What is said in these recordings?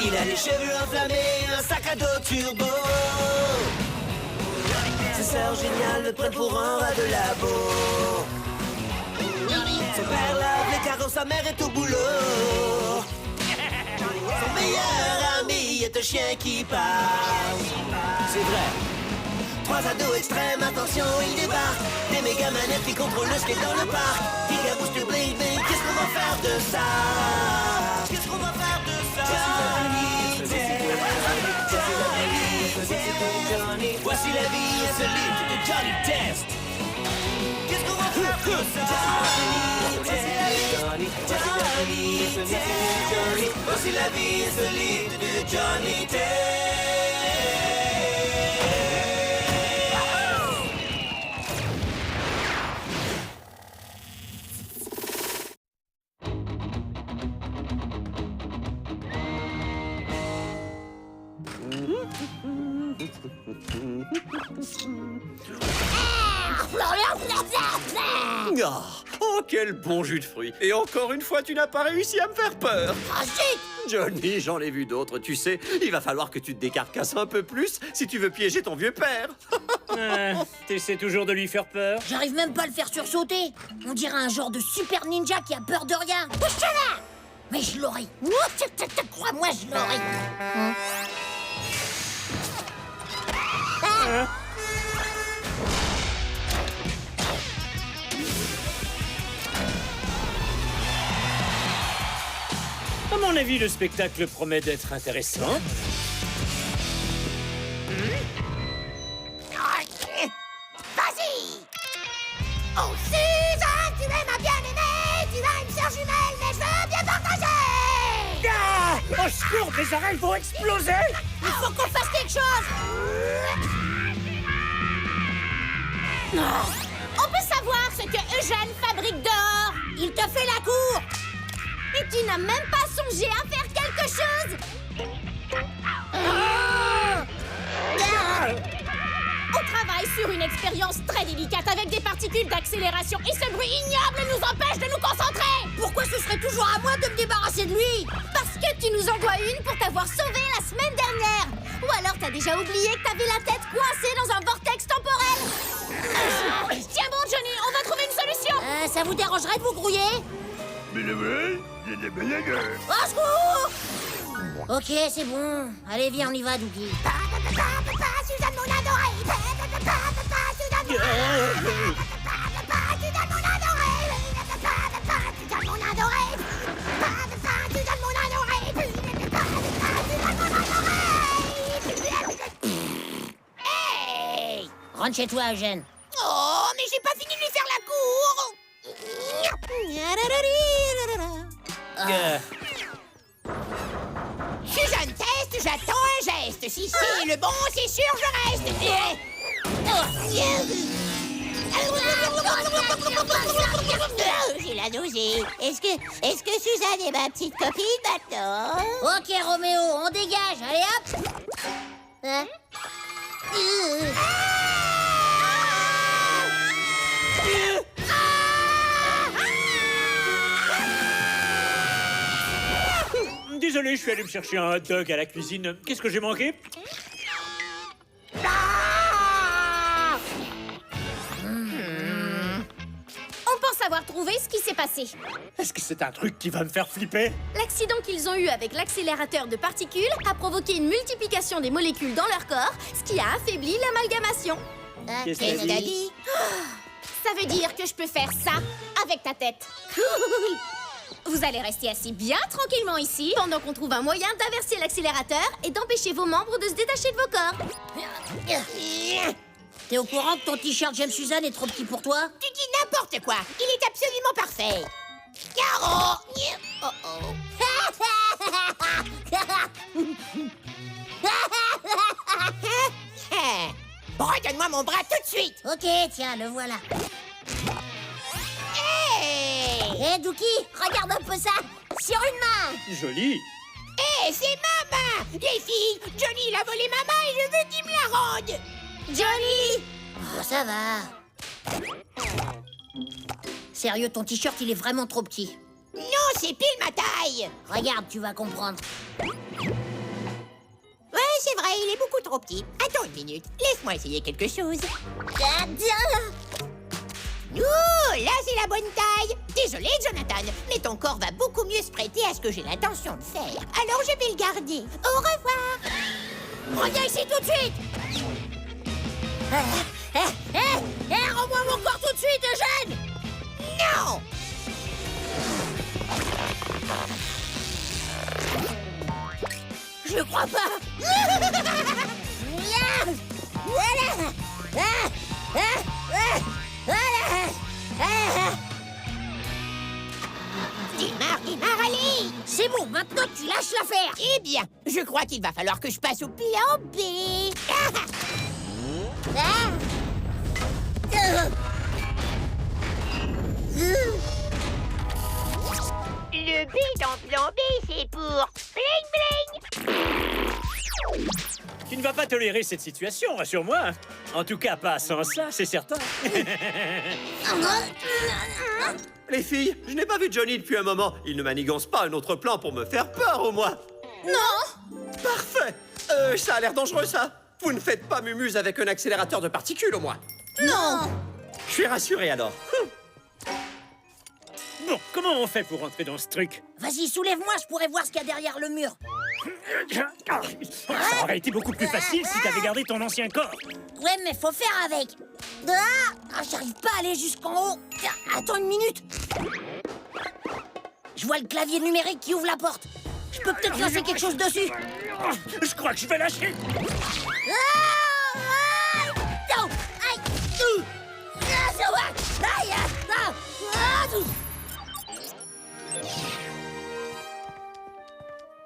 Il a les cheveux enflammés, un sac à dos turbo. Ses sœurs géniales le prennent pour un rat de labo. Son père lave les carreaux, sa mère est au boulot. Son meilleur ami est un chien qui parle. C'est vrai. Trois ados extrêmes, attention, ils débarquent. Des méga manettes qui contrôlent le skate dans le parc. Giga boost bling bling, qu'est-ce qu'on va faire de ça? Qu'est-ce qu'on va faire de ça? Johnny Test. Voici la vie insolite de Johnny Test. Qu'est-ce qu'on va faire de ça? Johnny Test. Voici la vie insolite de Johnny Test. Oh, quel bon jus de fruits. Et encore une fois, tu n'as pas réussi à me faire peur. Ah, zut! Johnny, j'en ai vu d'autres, tu sais. Il va falloir que tu te décarcasses un peu plus si tu veux piéger ton vieux père. T'essaies toujours de lui faire peur? J'arrive même pas à le faire sursauter. On dirait un genre de super ninja qui a peur de rien. Bouge-la! Mais je l'aurai. Crois-moi, je l'aurai. À mon avis, le spectacle promet d'être intéressant. Vas-y! Oh, Suzanne, tu es ma bien-aimée! Tu as une sœur jumelle, mais je veux bien partager! Ah! Au secours, mes oreilles vont exploser! Il faut qu'on fasse quelque chose! On peut savoir ce que Eugène fabrique dehors? Il te fait la cour! Et tu n'as même pas songé à faire quelque chose? On travaille sur une expérience très délicate avec des particules d'accélération et ce bruit ignoble nous empêche de nous concentrer! Pourquoi ce serait toujours à moi de me débarrasser de lui? Parce que tu nous en dois une pour t'avoir sauvé la semaine dernière! Ou alors t'as déjà oublié que t'avais la tête coincée dans un vortex temporel! Tiens bon, Johnny, on va trouver une solution! Ça vous dérangerait de vous grouiller? Au secours! Ok, c'est bon. Allez, viens, on y va, Dougie. Suzanne, mon adorée! Suzanne, mon adorée! Suzanne, mon adorée! Suzanne, mon adorée! Suzanne, mon adorée! Hey! Rentre chez toi, Eugène. Oh, mais j'ai pas fini de lui faire la cour! Suzanne Test, j'attends un geste. Si c'est le bon, c'est sûr, je reste. J'ai la nausée. Est-ce que Suzanne est ma petite copine maintenant? Ok, Roméo, on dégage. Allez, hop. Hein? Désolé, je suis allé me chercher un hot dog à la cuisine. Qu'est-ce que j'ai manqué? On pense avoir trouvé ce qui s'est passé. Est-ce que c'est un truc qui va me faire flipper? L'accident qu'ils ont eu avec l'accélérateur de particules a provoqué une multiplication des molécules dans leur corps, ce qui a affaibli l'amalgamation. Qu'est-ce que t'as dit? Ça veut dire que je peux faire ça avec ta tête. Vous allez rester assis bien tranquillement ici pendant qu'on trouve un moyen d'inverser l'accélérateur et d'empêcher vos membres de se détacher de vos corps. T'es au courant que ton t-shirt J'aime Suzanne est trop petit pour toi? Tu dis n'importe quoi. Il est absolument parfait. Caro! Redonne-moi mon bras tout de suite. Ok, tiens, le voilà. Hé, Douki, regarde un peu ça. Sur une main. Joli. Hé, c'est ma main. Les filles, Johnny, il a volé ma main et je veux qu'il me la rende. Johnny! Oh, ça va. Sérieux, ton t-shirt, il est vraiment trop petit. Non, C'est pile ma taille. Regarde, tu vas comprendre. Ouais, c'est vrai, il est beaucoup trop petit. Attends une minute, laisse-moi essayer quelque chose. Ouh, là c'est la bonne taille. Désolé, Jonathan, mais ton corps va beaucoup mieux se prêter à ce que j'ai l'intention de faire. Alors je vais le garder. Au revoir. Reviens ici tout de suite. Rends-moi mon corps tout de suite, Eugène. Non. Je crois pas. Démarre, allez. C'est bon, maintenant tu lâches l'affaire. Eh bien, je crois qu'il va falloir que je passe au plan B. Le B dans plan B, c'est pour bling bling. Tu ne vas pas tolérer cette situation, rassure-moi. En tout cas, pas sans ça, c'est certain. Les filles, je n'ai pas vu Johnny depuis un moment. Il ne manigance pas un autre plan pour me faire peur, au moins. Non. Parfait. Ça a l'air dangereux, ça. Vous ne faites pas mumuse avec un accélérateur de particules, au moins. Non. Je suis rassuré, alors. Bon, comment on fait pour rentrer dans ce truc? Vas-y, soulève-moi, je pourrais voir ce qu'il y a derrière le mur. Ça aurait été beaucoup plus facile si t'avais gardé ton ancien corps. Ouais, mais faut faire avec. J'arrive pas à aller jusqu'en haut. Attends une minute. Je vois le clavier numérique qui ouvre la porte. Je peux peut-être lancer quelque chose dessus. Je crois que je vais lâcher. Non. Aïe. Ça va. Aïe.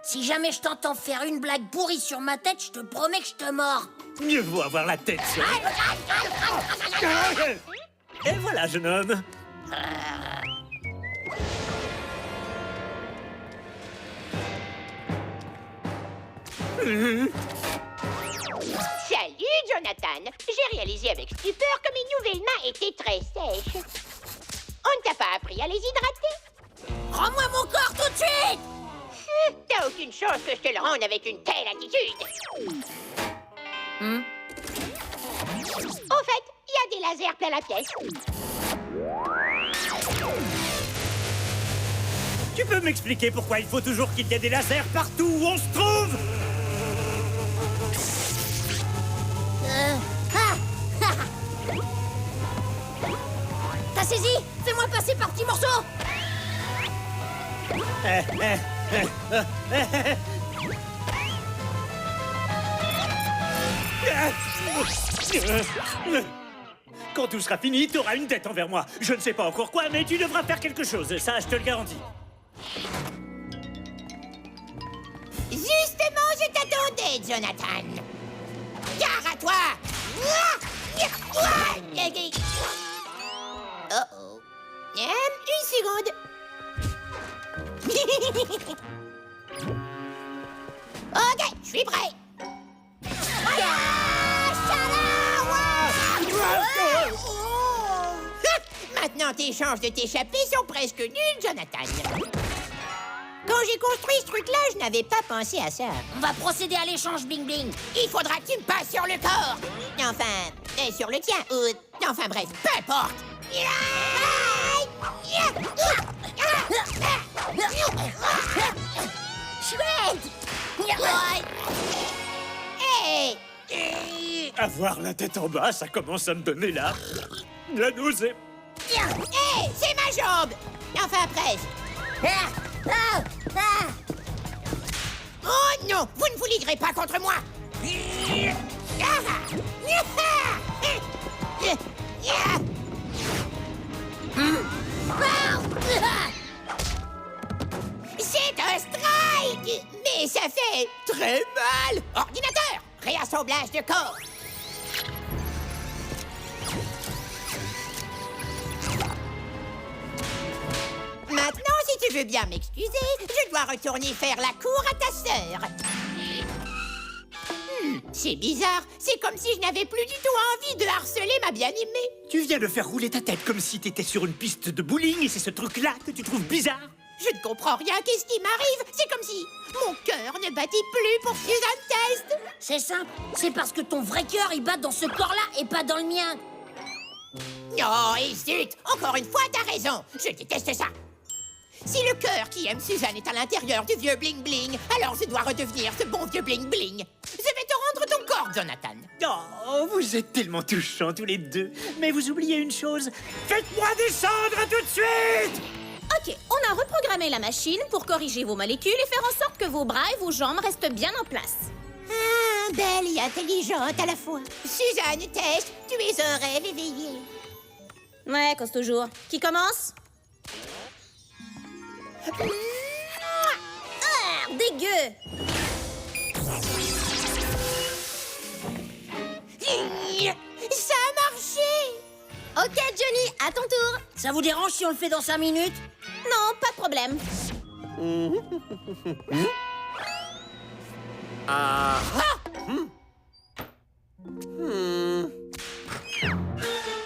Si jamais je t'entends faire une blague pourrie sur ma tête, je te promets que je te mords. Mieux vaut avoir la tête seule. Et voilà, jeune homme. Salut, Jonathan. J'ai réalisé avec stupeur que mes nouvelles mains étaient très sèches. On ne t'a pas appris à les hydrater? Rends-moi mon corps tout de suite! T'as aucune chance que je te le rende avec une telle attitude. Au fait, il y a des lasers plein la pièce. Tu peux m'expliquer pourquoi il faut toujours qu'il y ait des lasers partout où on se trouve? T'as saisi? Fais-moi passer par petits morceaux. Quand tout sera fini, t'auras une dette envers moi. Je ne sais pas encore quoi, mais tu devras faire quelque chose. Ça, je te le garantis. Justement, je t'attendais, Jonathan. Gare à toi. Oh-oh. Une seconde. Ok, je suis prêt. Maintenant, tes chances de t'échapper sont presque nulles, Jonathan. Quand j'ai construit ce truc-là, je n'avais pas pensé à ça. On va procéder à l'échange bling-bling. Il faudra que tu me passes sur le corps. Enfin, sur le tien. Enfin bref, peu importe. Chouette! Hey! Avoir la tête en bas, ça commence à me donner la nausée. Hey! C'est ma jambe! Enfin presque. Oh non! Vous ne vous liguerez pas contre moi! C'est un strike! Mais ça fait très mal! Ordinateur! Réassemblage de corps! Maintenant, si tu veux bien m'excuser, je dois retourner faire la cour à ta sœur. C'est bizarre. C'est comme si je n'avais plus du tout envie de harceler ma bien-aimée. Tu viens de faire rouler ta tête comme si t'étais sur une piste de bowling et c'est ce truc-là que tu trouves bizarre? Je ne comprends rien, qu'est-ce qui m'arrive? C'est comme si mon cœur ne battit plus pour Suzanne Test. C'est simple, c'est parce que ton vrai cœur, il bat dans ce corps-là et pas dans le mien. Oh, et zut! Encore une fois, t'as raison. Je déteste ça. Si le cœur qui aime Suzanne est à l'intérieur du vieux Bling Bling, alors je dois redevenir ce bon vieux Bling Bling. Je vais te rendre ton corps, Jonathan. Oh, vous êtes tellement touchants tous les deux. Mais vous oubliez une chose. Faites-moi descendre tout de suite! Ok, on a reprogrammé la machine pour corriger vos molécules et faire en sorte que vos bras et vos jambes restent bien en place. Ah, belle et intelligente à la fois. Suzanne Test, tu es un rêve éveillé. Ouais, cause toujours. Qui commence? Ah, dégueu! Ça a marché! Ok, Johnny, à ton tour. Ça vous dérange si on le fait dans 5 minutes? Non, pas de problème. Ah.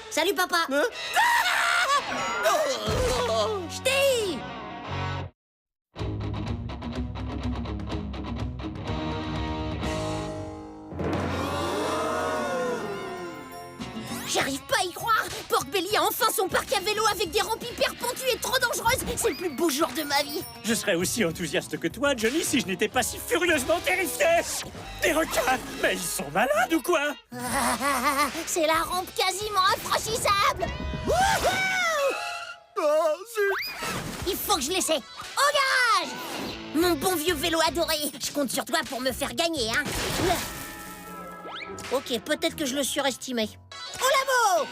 Salut, papa. Ch'ti! J'arrive pas à y croire. Pork Belly a enfin son parc à vélo avec des rampes hyper pentues et trop dangereuses. C'est le plus beau jour de ma vie. Je serais aussi enthousiaste que toi, Johnny, si je n'étais pas si furieusement terrifié. Des requins? Mais ils sont malades ou quoi? C'est la rampe quasiment infranchissable. Oh, zut. Il faut que je l'essaie. Au garage! Mon bon vieux vélo adoré. Je compte sur toi pour me faire gagner, hein. Ok, peut-être que je le surestimais. Au labo!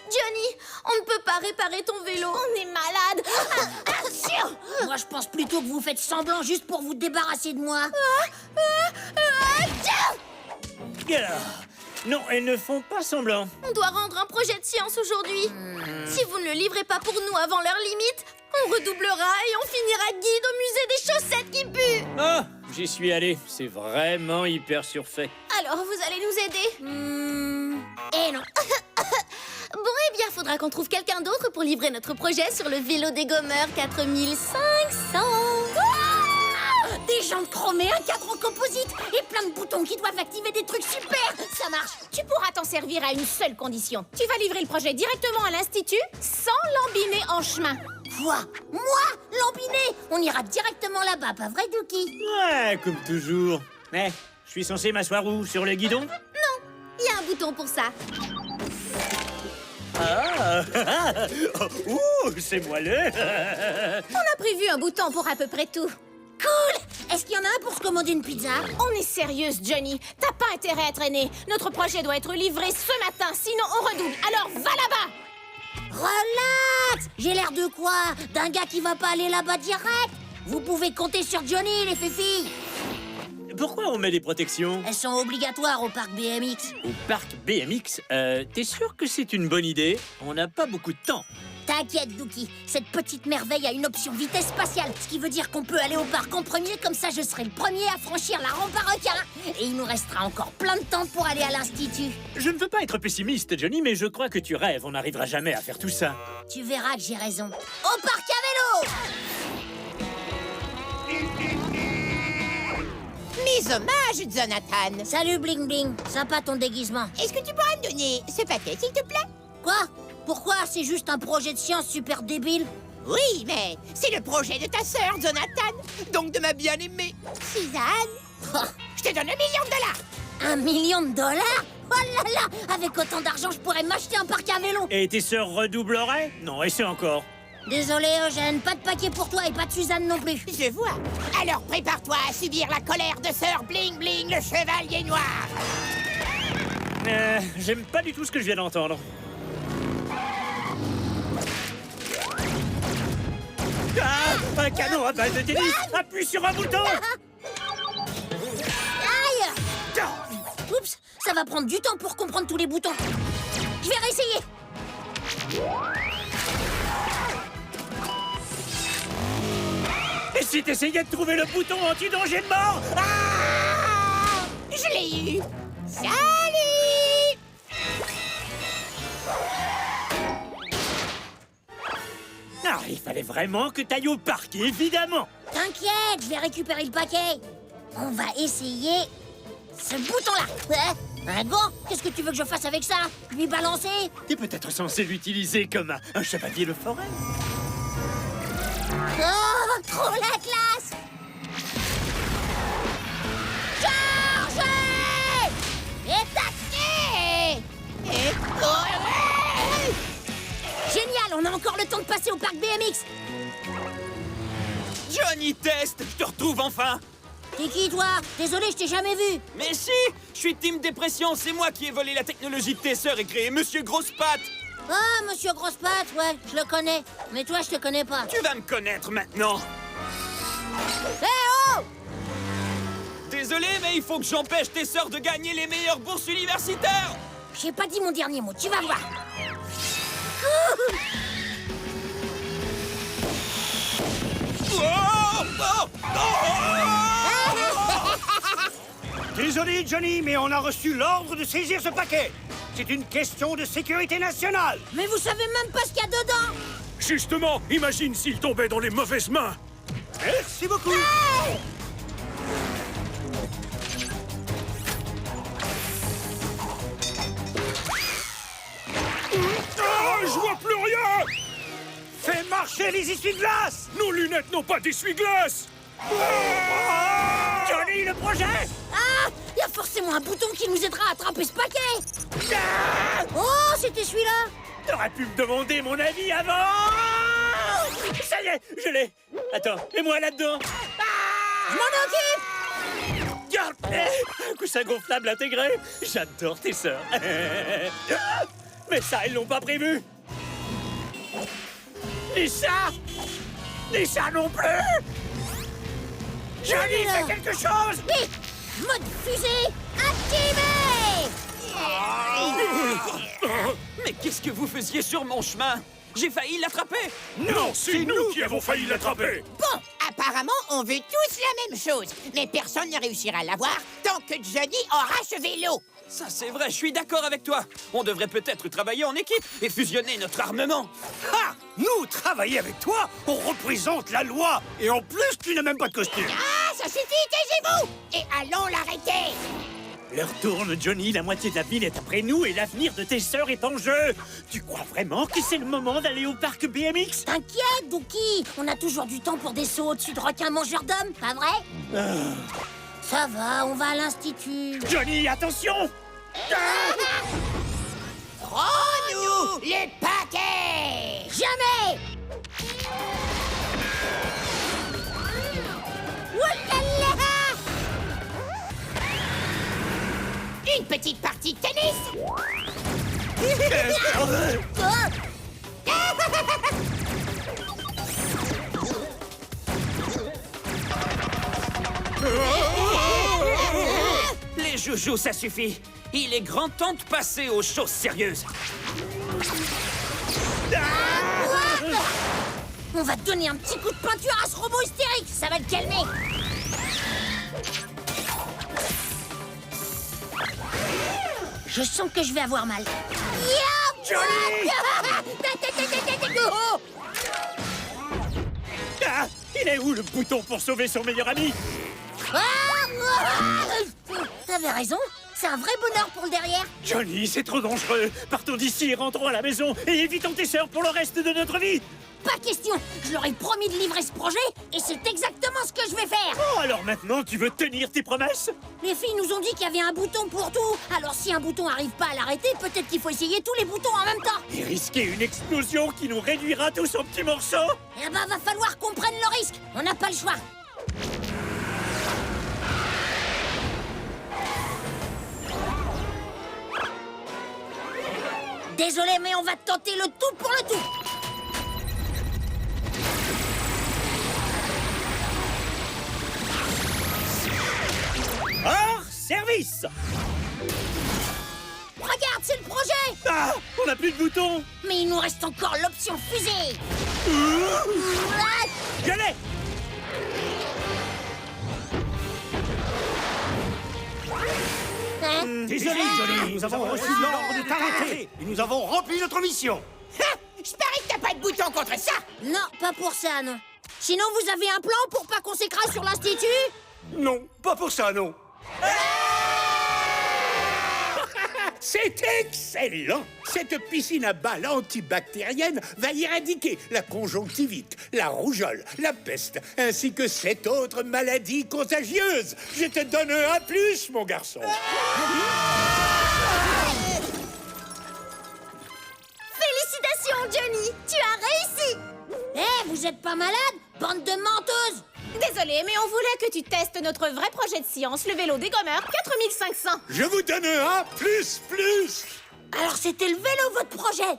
Johnny, on ne peut pas réparer ton vélo. On est malade. Moi, je pense plutôt que vous faites semblant juste pour vous débarrasser de moi. Ah. Non, elles ne font pas semblant. On doit rendre un projet de science aujourd'hui. Si vous ne le livrez pas pour nous avant l'heure limite, on redoublera et on finira guide au musée des chaussettes qui puent. Ah, j'y suis allé. C'est vraiment hyper surfait. Alors, vous allez nous aider? Eh non. Bon, eh bien, faudra qu'on trouve quelqu'un d'autre pour livrer notre projet sur le vélo dégommeur 4500. Des jantes chromées, un cadre en composite et plein de boutons qui doivent activer des trucs super. Ça marche. Tu pourras t'en servir à une seule condition. Tu vas livrer le projet directement à l'Institut sans l'embiner en chemin. Quoi? Moi? Lambiné? On ira directement là-bas, pas vrai, Dookie? Ouais, comme toujours. Eh, je suis censé m'asseoir où? Sur le guidon? Il y a un bouton pour ça. Ah. Ouh, c'est moelleux. On a prévu un bouton pour à peu près tout. Cool! Est-ce qu'il y en a un pour se commander une pizza? On est sérieuse, Johnny. T'as pas intérêt à traîner. Notre projet doit être livré ce matin, sinon on redouble. Alors va là-bas! Relax! J'ai l'air de quoi? D'un gars qui va pas aller là-bas direct? Vous pouvez compter sur Johnny, les filles. Pourquoi on met des protections? Elles sont obligatoires au parc BMX. Au parc BMX, t'es sûr que c'est une bonne idée? On n'a pas beaucoup de temps. T'inquiète, Dookie. Cette petite merveille a une option vitesse spatiale, ce qui veut dire qu'on peut aller au parc en premier, comme ça je serai le premier à franchir la rampe à requins. Et il nous restera encore plein de temps pour aller à l'Institut. Je ne veux pas être pessimiste, Johnny, mais je crois que tu rêves. On n'arrivera jamais à faire tout ça. Tu verras que j'ai raison. Au parc à vélo! Mes hommages, Jonathan. Salut, Bling Bling. Sympa ton déguisement. Est-ce que tu pourras me donner ce paquet, s'il te plaît? Quoi? Pourquoi? C'est juste un projet de science super débile. Oui, mais c'est le projet de ta sœur, Jonathan. Donc de ma bien-aimée, Suzanne. Oh, Je te donne $1 000 000. $1 million? Oh là là! Avec autant d'argent, je pourrais m'acheter un parc à vélo. Et tes sœurs redoubleraient? Non, et c'est encore. Désolé, Eugène, pas de paquet pour toi et pas de Suzanne non plus. Je vois. Alors prépare-toi à subir la colère de sœur Bling Bling, le chevalier noir. J'aime pas du tout ce que je viens d'entendre. Ah, un canon à base de tennis. Appuie sur un bouton. Aïe! Oups, ça va prendre du temps pour comprendre tous les boutons. Je vais réessayer. Et si t'essayais de trouver le bouton anti-danger de mort? Ah! Je l'ai eu. Salut! Ah, Il fallait vraiment que t'ailles au parc, évidemment. T'inquiète, je vais récupérer le paquet. On va essayer ce bouton-là. Un gant? Qu'est-ce que tu veux que je fasse avec ça? Lui balancer? T'es peut-être censé l'utiliser comme un chevalier de forêt. Oh, trop la classe! Chargez! Et taquez! Génial, on a encore le temps de passer au parc BMX. Johnny Test, je te retrouve enfin. T'es qui, toi? Désolé, je t'ai jamais vu. Mais si, je suis Team Dépression, c'est moi qui ai volé la technologie de tes sœurs et créé Monsieur Grosse-Patte. Ah, Monsieur Grosse-Patte, ouais, je le connais. Mais toi, je te connais pas. Tu vas me connaître maintenant. Hé, oh! Désolé, mais il faut que j'empêche tes sœurs de gagner les meilleures bourses universitaires. J'ai pas dit mon dernier mot, tu vas voir. Désolé, Johnny, mais on a reçu l'ordre de saisir ce paquet. C'est une question de sécurité nationale. Mais vous savez même pas ce qu'il y a dedans. Justement, imagine s'il tombait dans les mauvaises mains. Merci beaucoup. Je vois plus rien. Fais marcher les essuie-glaces. Nos lunettes n'ont pas d'essuie-glace. Johnny, le projet. Ah, il y a forcément un bouton qui nous aidera à attraper ce paquet. Oh, c'était celui-là. T'aurais pu me demander mon avis avant. Ça y est, je l'ai. Attends, mets-moi là-dedans. Je m'en occupe. Regarde, un coussin gonflable intégré. J'adore tes sœurs. Mais ça, ils l'ont pas prévu. Lisa non plus. Johnny, fais quelque chose. Vite, mode fusée activé. Mais qu'est-ce que vous faisiez sur mon chemin? J'ai failli l'attraper. Non, c'est nous qui avons failli l'attraper. Bon, apparemment, on veut tous la même chose. Mais personne ne réussira à l'avoir tant que Johnny aura ce vélo. Ça, c'est vrai, je suis d'accord avec toi. On devrait peut-être travailler en équipe et fusionner notre armement. Ah, nous, travailler avec toi, on représente la loi. Et en plus, tu n'as même pas de costume. Ah, ça suffit, taisez-vous! Et allons l'arrêter! L'heure tourne, Johnny, la moitié de la ville est après nous et l'avenir de tes sœurs est en jeu. Tu crois vraiment que c'est le moment d'aller au parc BMX? T'inquiète, Dookie. On a toujours du temps pour des sauts au-dessus de requins mangeurs d'hommes, pas vrai? Ça va, on va à l'institut. Johnny, attention! Prends-nous les paquets! Jamais! Oualala! Une petite partie de tennis! Les joujoux, ça suffit. Il est grand temps de passer aux choses sérieuses. On va te donner un petit coup de peinture à ce robot hystérique, ça va le calmer. Je sens que je vais avoir mal. Johnny! Ah, il est où le bouton pour sauver son meilleur ami? T'avais raison, c'est un vrai bonheur pour le derrière. Johnny, c'est trop dangereux. Partons d'ici et rentrons à la maison et évitons tes sœurs pour le reste de notre vie. Pas question, je leur ai promis de livrer ce projet et c'est exactement ce que je vais faire. Oh, alors maintenant, tu veux tenir tes promesses? Les filles nous ont dit qu'il y avait un bouton pour tout. Alors si un bouton arrive pas à l'arrêter, peut-être qu'il faut essayer tous les boutons en même temps. Et risquer une explosion qui nous réduira tous en petits morceaux? Eh ben, va falloir qu'on prenne le risque. On n'a pas le choix. Désolé, mais on va tenter le tout pour le tout. Hors service! Regarde, c'est le projet. Ah, on n'a plus de boutons. Mais il nous reste encore l'option fusée. Je l'ai! Hein? Désolé, Johnny, nous avons reçu l'ordre de t'arrêter et nous avons rempli notre mission. Ha! Je parie que t'as pas de bouton contre ça. Non, pas pour ça, non. Sinon, vous avez un plan pour pas qu'on s'écrase sur l'Institut? Non, pas pour ça, non. C'est excellent! Cette piscine à balles antibactérienne va éradiquer la conjonctivite, la rougeole, la peste, ainsi que 7 autres maladies contagieuses. Je te donne un A+, mon garçon. Félicitations, Johnny! Tu as réussi! Eh, vous êtes pas malade, bande de menteuses? Désolée, mais on voulait que tu testes notre vrai projet de science, le vélo dégommeur 4500. Je vous donne un A++. Alors c'était le vélo, votre projet?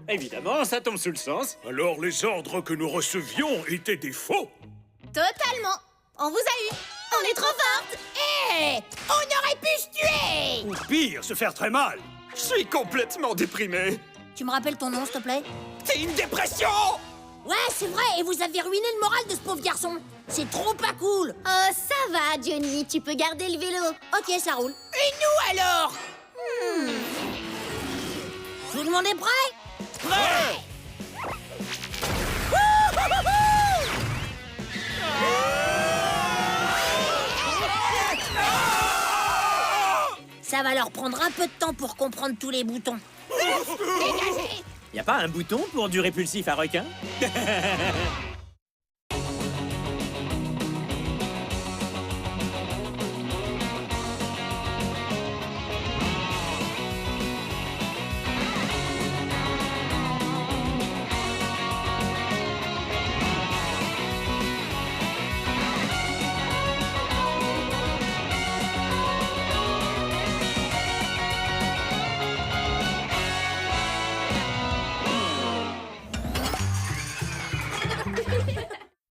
Évidemment, ça tombe sous le sens. Alors les ordres que nous recevions étaient des faux. Totalement. On vous a eu. On est trop fortes. Hé, on aurait pu se tuer. Ou pire, se faire très mal. Je suis complètement déprimé. Tu me rappelles ton nom, s'il te plaît? C'est une dépression! Ouais, c'est vrai, et vous avez ruiné le moral de ce pauvre garçon. C'est trop pas cool. Oh, ça va, Johnny. Tu peux garder le vélo. Ok, ça roule. Et nous alors? Tout le monde est prêt? Ça va leur prendre un peu de temps pour comprendre tous les boutons. Dégagez! Y a pas un bouton pour du répulsif à requin?